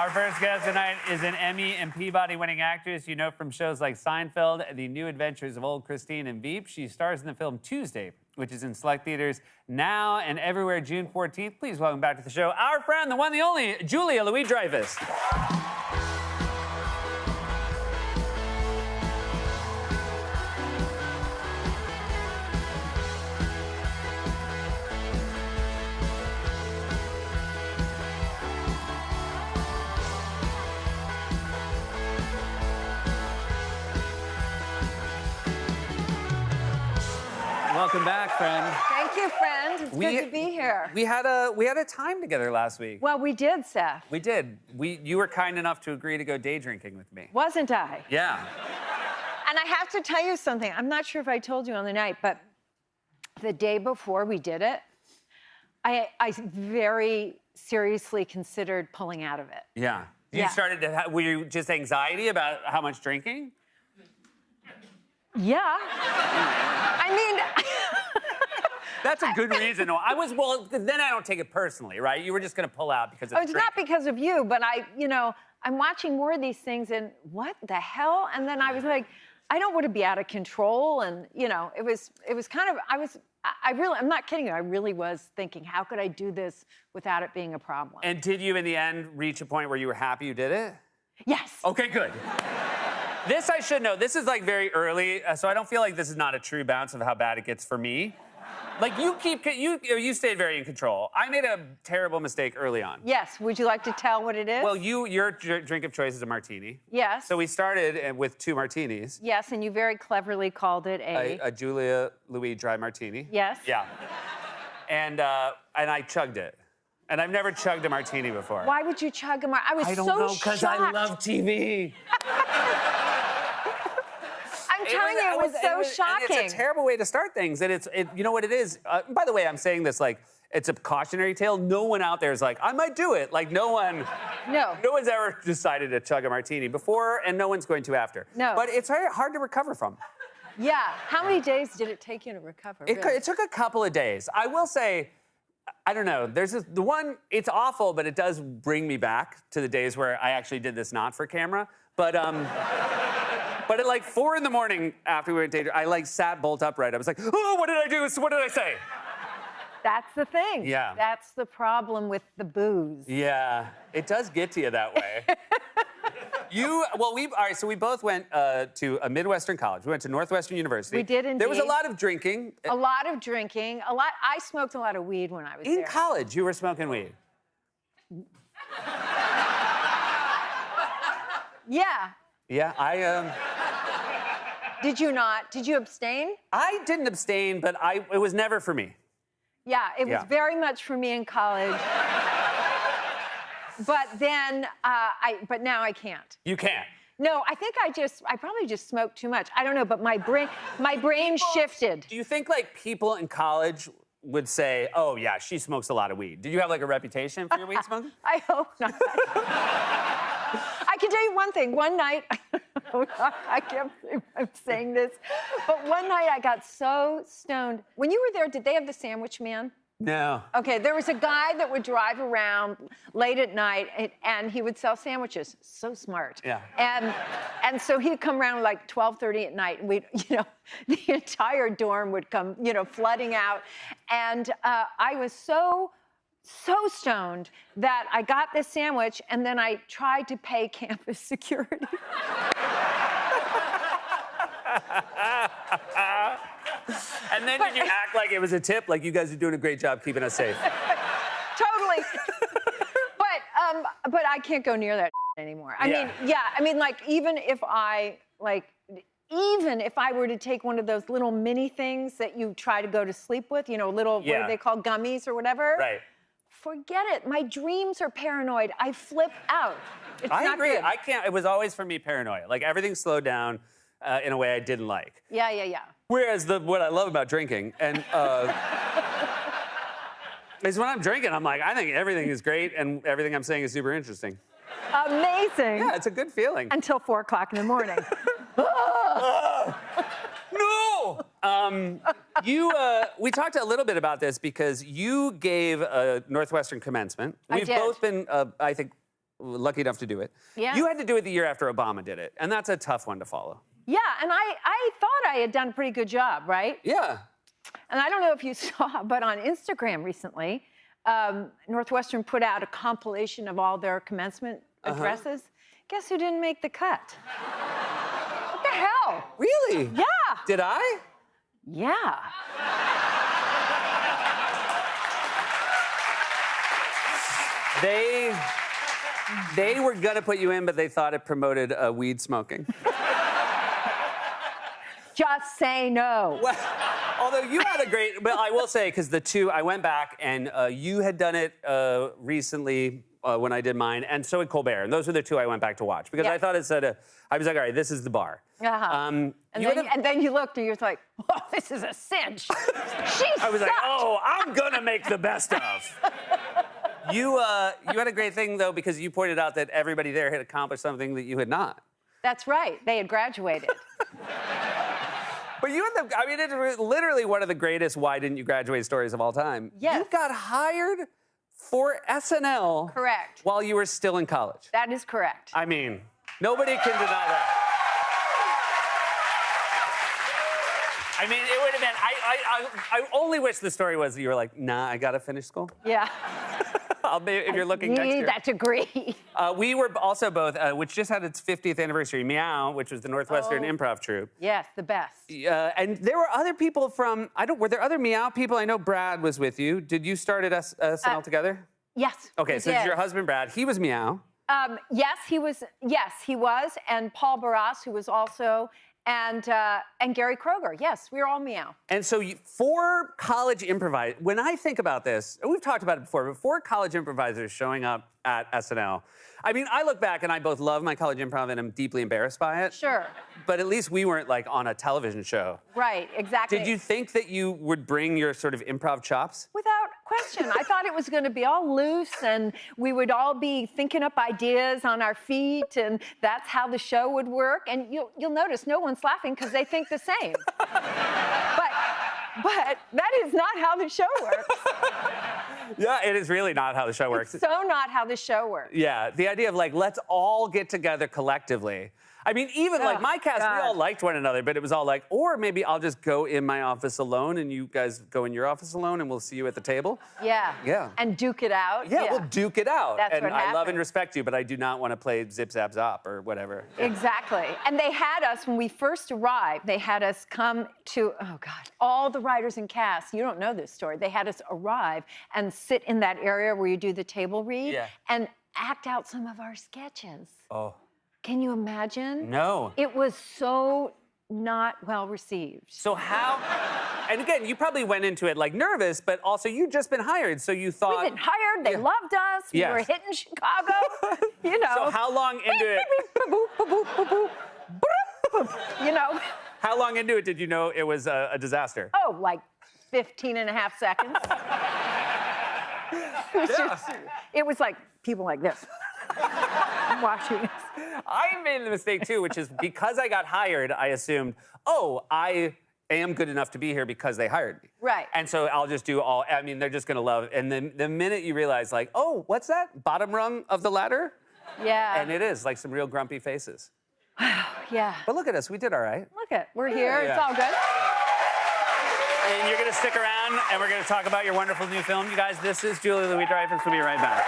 Our first guest tonight is an Emmy and Peabody-winning actress you know from shows like Seinfeld and The New Adventures of Old Christine and Veep. She stars in the film Tuesday, which is in select theaters now and everywhere June 14th. Please welcome back to the show our friend, the one, the only, Julia Louis-Dreyfus. Welcome back, friend. Thank you, friend. It's good to be here. We had a time together last week. Well, we did, Seth. We did. You were kind enough to agree to go day drinking with me. Wasn't I? Yeah. And I have to tell you something. I'm not sure if I told you on the night, but the day before we did it, I very seriously considered pulling out of it. Yeah. You Yeah. started to were you just anxiety about how much drinking? Yeah. I mean... That's a good reason. Well, then I don't take it personally, right? You were just going to pull out because of It's not because of you, but I'm watching more of these things and what the hell? And then I was like, I don't want to be out of control. And, it was kind of, I'm not kidding you. I really was thinking, how could I do this without it being a problem? And did you, in the end, reach a point where you were happy you did it? Yes. Okay, good. This I should know. This is like very early, so I don't feel like this is not a true bounce of how bad it gets for me. Like you stayed very in control. I made a terrible mistake early on. Yes. Would you like to tell what it is? Well, your drink of choice is a martini. Yes. So we started with 2 martinis. Yes, and you very cleverly called it a Julia Louis dry martini. Yes. Yeah. And I chugged it. And I've never chugged a martini before. Why would you chug a martini? I was so shocked. I don't know, because I love TV. I'm telling you, it was so shocking. And it's a terrible way to start things. And you know what it is? By the way, I'm saying this like it's a cautionary tale. No one out there is like, I might do it. Like no one's ever decided to chug a martini before, and no one's going to after. No. But it's very hard to recover from. Yeah. How many days did it take you to recover? It took a couple of days. I will say, I don't know. There's the one. It's awful, but it does bring me back to the days where I actually did this not for camera. But but at like 4 in the morning after we went to I like sat bolt upright. I was like, oh, what did I do? What did I say? That's the thing. Yeah. That's the problem with the booze. Yeah, it does get to you that way. All right, so we both went to a Midwestern college. We went to Northwestern University. We did indeed. There was a lot of drinking. A lot of drinking. I smoked a lot of weed when I was there. In college, you were smoking weed. Yeah. Yeah, Did you not? Did you abstain? I didn't abstain, but it was never for me. Yeah, it was very much for me in college. But then, but now I can't. You can't. No, I think I probably just smoked too much. I don't know, but my brain shifted. Do you think like people in college would say, oh yeah, she smokes a lot of weed? Did you have like a reputation for your weed smoking? I hope not. I can tell you one thing. One night, I can't believe I'm saying this, but one night I got so stoned. When you were there, did they have the sandwich man? No. Okay, there was a guy that would drive around late at night and he would sell sandwiches. So smart. Yeah. And so he'd come around like 12:30 at night and we'd, the entire dorm would come, flooding out. And I was so stoned that I got this sandwich and then I tried to pay campus security. And then did you act like it was a tip? Like you guys are doing a great job keeping us safe. Totally. But I can't go near that anymore. I mean, like, even if I were to take one of those little mini things that you try to go to sleep with, what are they called, gummies or whatever? Right. Forget it. My dreams are paranoid. I flip out. It's I not agree. good. I can't. It was always for me paranoia. Like everything slowed down in a way I didn't like. Yeah. Whereas what I love about drinking and is when I'm drinking, I'm like, I think everything is great and everything I'm saying is super interesting. Amazing. Yeah, it's a good feeling. Until 4 o'clock in the morning. No! We talked a little bit about this because you gave a Northwestern commencement. I We've did. both been, I think, lucky enough to do it. Yeah. You had to do it the year after Obama did it, and that's a tough one to follow. Yeah, and I thought I had done a pretty good job, right? Yeah. And I don't know if you saw, but on Instagram recently, Northwestern put out a compilation of all their commencement addresses. Guess who didn't make the cut? What the hell? Really? Yeah. Did I? Yeah. They were gonna put you in, but they thought it promoted weed smoking. Just say no. Well, although you had a great, but I will say, because the two, I went back and you had done it recently when I did mine, and so had Colbert, and those were the two I went back to watch because Yeah. I thought it said, I was like, all right, this is the bar. And then you looked and you was like, oh, this is a cinch. I was like, oh, I'm gonna make the best of. You had a great thing though because you pointed out that everybody there had accomplished something that you had not. That's right. They had graduated. But you had the, I mean, it's literally one of the greatest why didn't you graduate stories of all time. Yes. You got hired for SNL. Correct. While you were still in college. That is correct. I mean, nobody can deny that. I mean, it would have been, I only wish the story was that you were like, nah, I gotta finish school. Yeah. I'll be, if you're looking next You year. need that degree. We were also both, which just had its 50th anniversary, Meow, which was the Northwestern improv troupe. Yes, the best. And there were other people from, were there other Meow people? I know Brad was with you. Did you start at SNL together? Yes. Okay, we so did. it's your husband, Brad. He was Meow. Yes, he was. Yes, he was, and Paul Barras, who was also, and Gary Kroger. Yes, we were all Meow. And so for college improvisers, when I think about this, and we've talked about it before, but for college improvisers showing up at SNL, I mean, I look back and I both love my college improv and I'm deeply embarrassed by it. Sure. But at least we weren't like on a television show. Right, exactly. Did you think that you would bring your sort of improv chops? Without question. I thought it was going to be all loose and we would all be thinking up ideas on our feet and that's how the show would work. And you'll notice no one's laughing because they think the same. But that is not how the show works. Yeah, it is really not how the show works. It's so not how the show works. Yeah, the idea of like, let's all get together collectively. I mean, even like my cast, we all liked one another, but it was all like, or maybe I'll just go in my office alone and you guys go in your office alone and we'll see you at the table. Yeah. Yeah. And duke it out. Yeah, we'll duke it out. That's and what I love happened. and respect you, but I do not want to play Zip Zap Zop or whatever. Exactly. And they had us, when we first arrived, they had us come to, oh God, all the writers and cast, you don't know this story, they had us arrive and sit in that area where you do the table read and act out some of our sketches. Oh. Can you imagine? No. It was so not well received. So how, and again, you probably went into it like nervous, but also you'd just been hired, so you thought. We've been hired, they loved us, we were hitting Chicago, you know. So how long into it? You know. How long into it did you know it was a disaster? Oh, like 15 and a half seconds. It was like people like this. Watching us. I made the mistake too, which is because I got hired, I assumed, oh, I am good enough to be here because they hired me. Right. And so I'll just do all, I mean, they're just gonna love it. And then the minute you realize like, oh, what's that? Bottom rung of the ladder? Yeah. And it is, like some real grumpy faces. Yeah. But look at us, we did all right. Look at, we're here, Yeah. it's all good. And you're gonna stick around and we're gonna talk about your wonderful new film. You guys, this is Julia Louis-Dreyfus. We'll be right back.